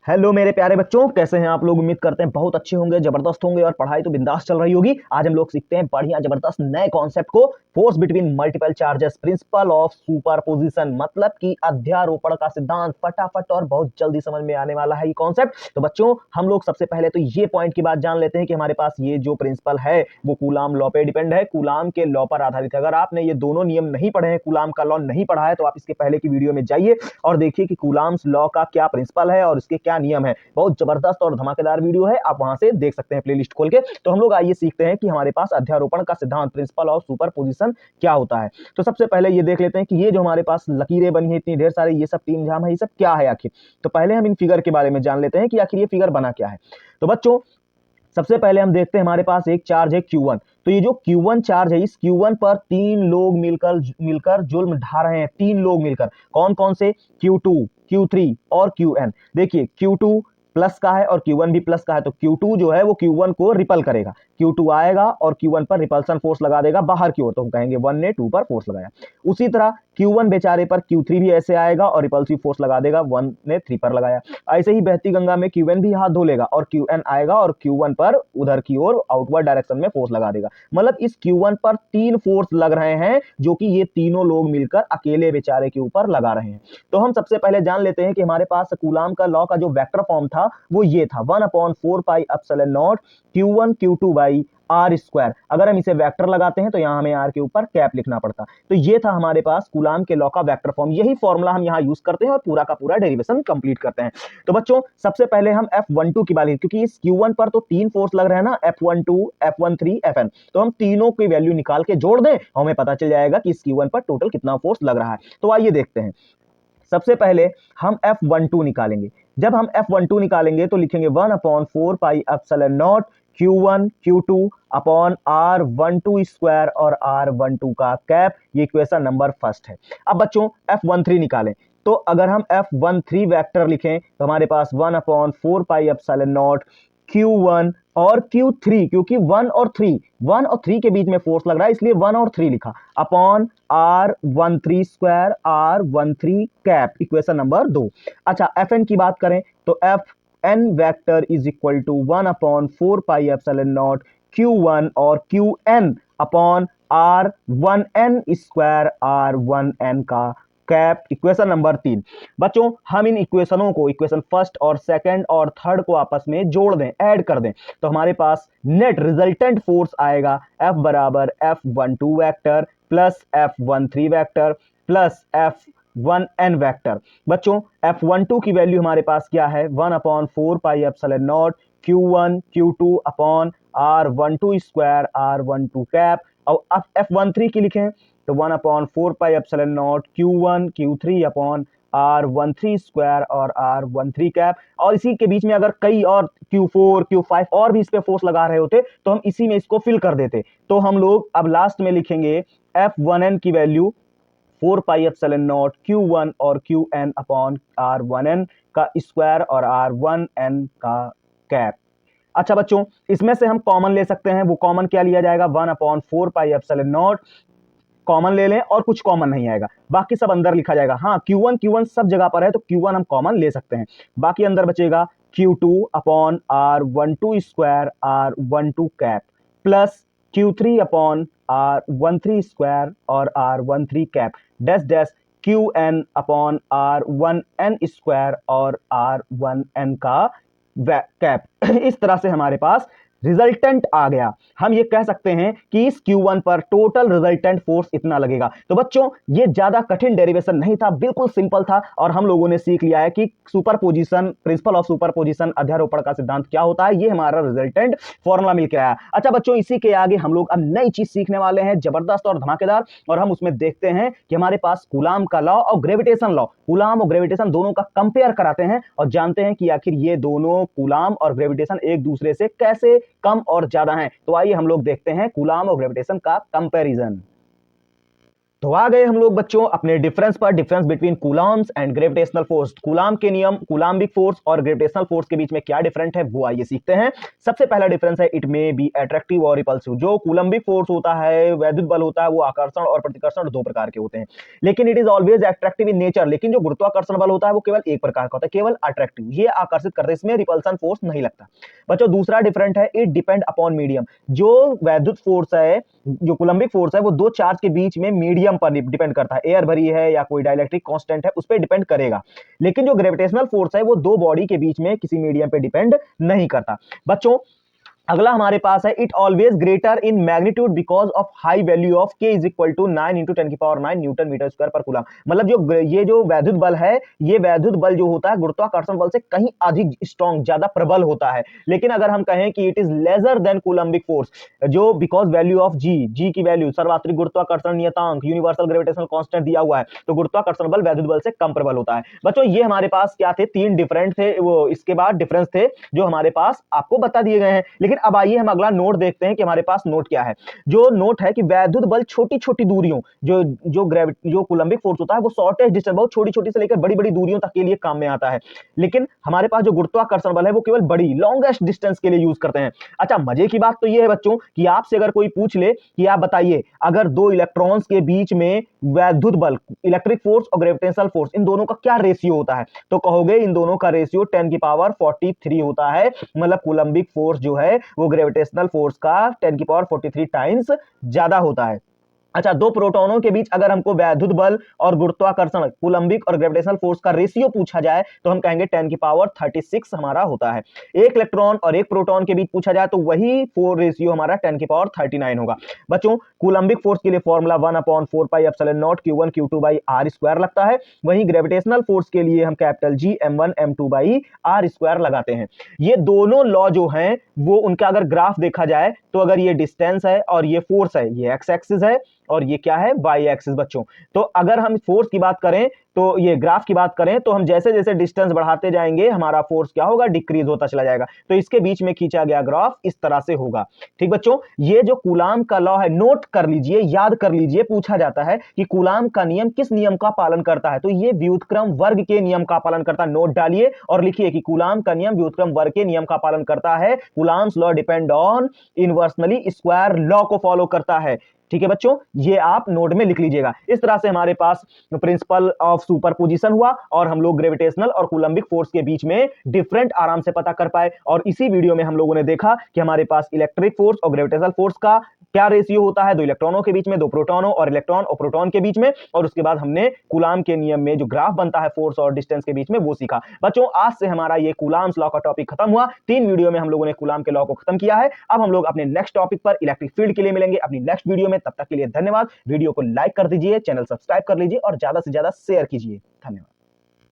Hello मेरे प्यारे बच्चों, कैसे हैं आप लोग। उम्मीद करते हैं बहुत अच्छे होंगे, जबरदस्त होंगे और पढ़ाई तो बिंदास चल रही होगी। आज हम लोग सीखते हैं बढ़िया जबरदस्त नए कॉन्सेप्ट को, force between multiple charges, principle of superposition, मतलब कि अध्यारोपण का सिद्धांत। फटाफट और बहुत जल्दी समझ में आने वाला है ये कॉन्सेप्ट। तो बच्चों हम लोग सबसे पहले तो ये पॉइंट की बात जान लेते हैं कि हमारे पास ये जो प्रिंसिपल है वो कूलाम लॉ पे डिपेंड है, कूलाम के लॉ पर आधारित है। अगर आपने ये दोनों नियम नहीं पढ़े हैं, कूलाम का लॉ नहीं पढ़ा है, तो आप इसके पहले की वीडियो में जाइए और देखिए कि कूलाम्स लॉ का क्या प्रिंसिपल है और इसके क्या नियम है। बहुत जबरदस्त और धमाकेदार वीडियो है, आप वहां से देख सकते हैं प्लेलिस्ट खोल के। तो हम लोग आइए सीखते हैं कि हमारे पास अध्यारोपण का सिद्धांत, प्रिंसिपल ऑफ सुपरपोजिशन क्या होता है। तो सबसे पहले ये देख लेते हैं कि ये जो हमारे पास लकीरें बनी है इतनी ढेर सारी, ये सब तीन जाम है, ये सब क्या है आखिर। तो पहले हम इन फिगर के बारे में जान लेते हैं कि आखिर ये फिगर बना क्या है। तो बच्चों सबसे पहले हम देखते हैं, हमारे पास एक चार्ज है Q1। तो ये जो Q1 चार्ज है, इस Q1 पर तीन लोग मिलकर मिलकर जुल्म ढा रहे हैं। तीन लोग मिलकर, कौन कौन से? Q2, Q3 और Qn। देखिए Q2 प्लस का है और Q1 भी प्लस का है, तो Q2 जो है वो Q1 को रिपल करेगा। Q2 आएगा और Q1 पर रिपल्सन फोर्स लगा देगा बाहर की ओर, तो हम कहेंगे 1 ने 2 पर फोर्स लगाया। उसी तरह Q1 बेचारे पर Q3 भी ऐसे आएगा और रिपल्सिव फोर्स लगा देगा, 1 ने 3 पर लगाया। ऐसे ही बहती गंगा में Qn भी हाथ धो लेगा और Qn आएगा और Q1 पर उधर की ओर आउटवर्ड डायरेक्शन में फोर्स लगा देगा। मतलब इस Q1 पर तीन फोर्स लग रहे हैं, जो कि ये तीनों लोग मिलकर अकेले बेचारे के ऊपर लगा रहे हैं। तो हम सबसे पहले जान लेते हैं कि हमारे पास कूलाम का लॉ का जो वेक्टर फॉर्म था वो ये था, 1/4 pi epsilon nought Q1 Q2 by R square. अगर हम इसे वेक्टर लगाते हैं तो यहां हमें आर के ऊपर कैप लिखना पड़ता। तो ये था हमारे पास कूलाम के लॉ का वेक्टर फॉर्म। यही फॉर्मूला हम यहां यूज करते हैं और पूरा का पूरा डेरिवेशन कंप्लीट करते हैं। तो बच्चों सबसे पहले हम F12 की बात करें, क्योंकि इस Q1 पर तो तीन फोर्स लग रहे हैं ना, F12, F13, Fn। तो हम तीनों की वैल्यू निकाल के जोड़ दें, हमें पता चल जाएगा कि इस Q1 पर टोटल कितना फोर्स लग रहा है। तो आइए देखते हैं। सबसे पहले हम F12 निकालेंगे। जब हम F12 निकालेंगे तो लिखेंगे 1/4 pi epsilon nought Q1 Q2 upon R12 square और R12 का कैप। ये इक्वेशन नंबर फर्स्ट है। अब बच्चों F13 निकालें। तो अगर हम F13 वेक्टर लिखें तो हमारे पास 1/4 पाई एप्सिलॉन नॉट Q1 और Q3, क्योंकि 1 और 3 के बीच में फोर्स लग रहा है, इसलिए 1 और 3 लिखा, upon R13 square R13 cap, equation number 2। अच्छा Fn की बात करें तो Fn vector is equal to 1/4 pi epsilon nought Q1 और Qn upon R1n square R1n का कैप, इक्वेशन नंबर 3। बच्चों हम इन इक्वेशनों को, इक्वेशन फर्स्ट और सेकंड और थर्ड को आपस में जोड़ दें, ऐड कर दें, तो हमारे पास नेट रिजल्टेंट फोर्स आएगा F बराबर F12 vector plus F13 vector plus F1n vector. बच्चों F12 की वैल्यू हमारे पास क्या है? 1/4 pi epsilon nought Q1 Q2 upon R12 square R12 cap. और अब F13 की लिखें तो 1/4 pi epsilon nought Q1 Q3 upon R13 square और R13 कैप। और इसी के बीच में अगर कई और Q4 Q5 और भी इस पे फोर्स लगा रहे होते तो हम इसी में इसको फिल कर देते। तो हम लोग अब लास्ट में लिखेंगे F1n की वैल्यू 4 पाई एप्सिलॉन नॉट Q1 और Qn अपॉन R1n का स्क्वायर और R1n का कैप। अच्छा बच्चों इसमें से हम कॉमन ले सकते हैं। वो कॉमन क्या लिया जाएगा? 1/4 पाई एप्सिलॉन नॉट कॉमन ले लें और कुछ कॉमन नहीं आएगा, बाकी सब अंदर लिखा जाएगा। हाँ Q1 सब जगह पर है तो Q1 हम कॉमन ले सकते हैं, बाकी अंदर बचेगा Q2 upon R12 square R12 cap plus Q3 upon R13 square और R13 cap dash dash Qn upon R1n square और R1n का कैप। इस तरह से हमारे पास रिजल्टेंट आ गया। हम ये कह सकते हैं कि इस Q1 पर टोटल रिजल्टेंट फोर्स इतना लगेगा। तो बच्चों ये ज्यादा कठिन डेरिवेशन नहीं था, बिल्कुल सिंपल था और हम लोगों ने सीख लिया है कि सुपरपोजिशन, प्रिंसिपल ऑफ सुपरपोजिशन, अध्यारोपण का सिद्धांत क्या होता है। ये हमारा रिजल्टेंट फॉर्मूला मिल के आया। अच्छा बच्चों इसी के आगे हम लोग अब नई चीज सीखने वाले हैं, जबरदस्त और धमाकेदार, और हम उसमें देखते हैं कि हमारे पास कूलाम का लॉ और ग्रेविटेशन लॉ, कूलाम और ग्रेविटेशन दोनों का कंपेयर कराते हैं और जानते हैं कि आखिर ये दोनों कूलाम और ग्रेविटेशन एक दूसरे से कैसे कम और ज्यादा हैं। तो आइए हम लोग देखते हैं कूलाम और ग्रेविटेशन का कंपैरिजन। तो आ गए हम लोग बच्चों अपने डिफरेंस पर, difference between Coulomb's and gravitational force. Coulomb के नियम, कूलाम्बिक फोर्स और ग्रेविटेशनल फोर्स के बीच में क्या डिफरेंट है वो आइए सीखते हैं। सबसे पहला डिफरेंस है इट मे बी अट्रैक्टिव और रिपल्सिव। जो कूलम्बिक फोर्स होता है, वैद्युत बल होता है, वो आकर्षण और प्रतिकर्षण दो प्रकार के होते हैं, लेकिन it is always attractive in nature. लेकिन जो गुरुत्वाकर्षण बल होता है वो केवल एक प्रकार का होता है, केवल अट्रैक्टिव, ये आकर्षित करते हैं, इसमें रिपल्सन फोर्स नहीं लगता। बच्चों दूसरा डिफरेंट है इट डिपेंड अपॉन मीडियम। जो वैद्युत फोर्स है, जो कूलम्बिक फोर्स है, वो दो चार्ज के बीच में मीडियम पर डिपेंड करता है, एयर भरी है या कोई डाइलेक्ट्रिक कांस्टेंट है, उस पर डिपेंड करेगा। लेकिन जो ग्रेविटेशनल फोर्स है वो दो बॉडी के बीच में किसी मीडियम पे डिपेंड नहीं करता। बच्चों अगला हमारे पास है it always greater in magnitude because of high value of K is equal to 9 into 10⁻⁹ newton metre square per coulomb. मतलब जो ये जो वैद्युत बल है, ये वैद्युत बल जो होता है गुरुत्वाकर्षण बल से कहीं अधिक स्ट्रॉन्ग, ज्यादा प्रबल होता है। लेकिन अगर हम कहें कि it is lesser than Coulombic force, जो बिकॉज वैल्यू ऑफ जी की वैल्यू सर्वात्रिक गुरुत्वाकर्षण नियतांक यूनिवर्सल ग्रेविटेशनल कांस्टेंट दिया हुआ है, तो गुरुत्वाकर्षण बल वैद्युत बल से कम प्रबल होता है। बच्चों ये हमारे पास क्या थे, तीन डिफरेंट थे, वो इसके बाद डिफरेंस थे जो हमारे पास आपको बता दिए गए हैं। लेकिन अब आइए हम अगला नोट देखते हैं कि हमारे पास नोट क्या है। जो नोट है कि वैद्युत बल छोटी छोटी दूरियों, जो कूलम्बिक फोर्स होता है वो शॉर्टेस्ट डिस्टेंस, बहुत छोटी छोटी से लेकर बड़ी बड़ी दूरियों तक के लिए काम में आता है। लेकिन हमारे पास जो गुरुत्वाकर्षण बल है वो केवल बड़ी लॉन्गेस्ट डिस्टेंस के लिए यूज करते हैं। अच्छा मजे की बात तो ये है बच्चों कि आपसे अगर कोई पूछ ले कि आप बताइए अगर दो इलेक्ट्रॉन्स के बीच में वैद्युत बल, इलेक्ट्रिक फोर्स और ग्रेविटेशनल फोर्स, इन दोनों का क्या रेशियो होता है, तो कहोगे इन दोनों का रेशियो 10⁻43 होता है। मतलब कूलम्बिक फोर्स जो है वो ग्रेविटेशनल फोर्स का 10⁻43 टाइम्स ज्यादा होता है। अच्छा दो प्रोटॉनों के बीच अगर हमको वैद्युत बल और गुरुत्वाकर्षण, कूलम्बिक और ग्रेविटेशनल फोर्स का रेशियो पूछा जाए तो हम कहेंगे 10⁻36 हमारा होता है। एक इलेक्ट्रॉन और एक प्रोटॉन के बीच पूछा जाए तो वही फोर रेशियो हमारा 10⁻39 होगा। बच्चों कूलम्बिक फोर्स के लिए फॉर्मूला 1/4πε0 Q1 Q2/r² लगता है। वहीं ग्रेविटेशनल फोर्स के लिए हम कैपिटल G m1 m2/r² लगाते हैं। ये दोनों लॉ जो हैं वो उनका अगर ग्राफ देखा जाए तो अगर ये डिस्टेंस है और ये फोर्स है, ये एक्स एक्सिस है और ये क्या है, वाई एक्सिस। बच्चों तो अगर हम फोर्स की बात करें, तो ये ग्राफ की बात करें, तो हम जैसे जैसे डिस्टेंस बढ़ाते जाएंगे हमारा फोर्स क्या होगा, डिक्रीज होता चला जाएगा। तो इसके बीच में खींचा गया ग्राफ इस तरह से होगा। ठीक बच्चों, ये जो कूलाम का लॉ है, नोट कर लीजिए, याद कर लीजिए, पूछा जाता है कि कूलाम का नियम किस नियम का पालन करता है, तो ये व्युत्क्रम वर्ग के नियम का पालन करता है। नोट डालिए और लिखिए कि कूलाम का नियम व्युत्क्रम वर्ग के नियम का पालन करता है। Coulombs law depend on inversely square law को फॉलो करता है। ठीक है बच्चों, ये आप नोट में लिख लीजिएगा। इस तरह से हमारे पास प्रिंसिपल ऑफ सुपरपोजिशन हुआ और हम लोग ग्रेविटेशनल और कूलम्बिक फोर्स के बीच में डिफरेंट आराम से पता कर पाए। और इसी वीडियो में हम लोगों ने देखा कि हमारे पास इलेक्ट्रिक फोर्स और ग्रेविटेशनल फोर्स का क्या रेशियो होता है, दो इलेक्ट्रॉनों के बीच में, दो प्रोटॉनों और इलेक्ट्रॉन और प्रोटॉन के बीच में। और उसके बाद हमने कूलाम के नियम में जो ग्राफ बनता है फोर्स और डिस्टेंस के बीच में वो सीखा। बच्चों आज से हमारा ये कूलाम्स लॉ का टॉपिक खत्म हुआ। 3 वीडियो में हम लोगों ने कूलाम के लॉ को खत्म किया है। अब हम लोग अपने नेक्स्ट टॉपिक पर इलेक्ट्रिक फील्ड के लिए मिलेंगे अपनी नेक्स्ट वीडियो में। तब तक के लिए धन्यवाद। वीडियो को लाइक कर दीजिए, चैनल सब्सक्राइब कर लीजिए और ज्यादा से ज्यादा शेयर कीजिए। धन्यवाद।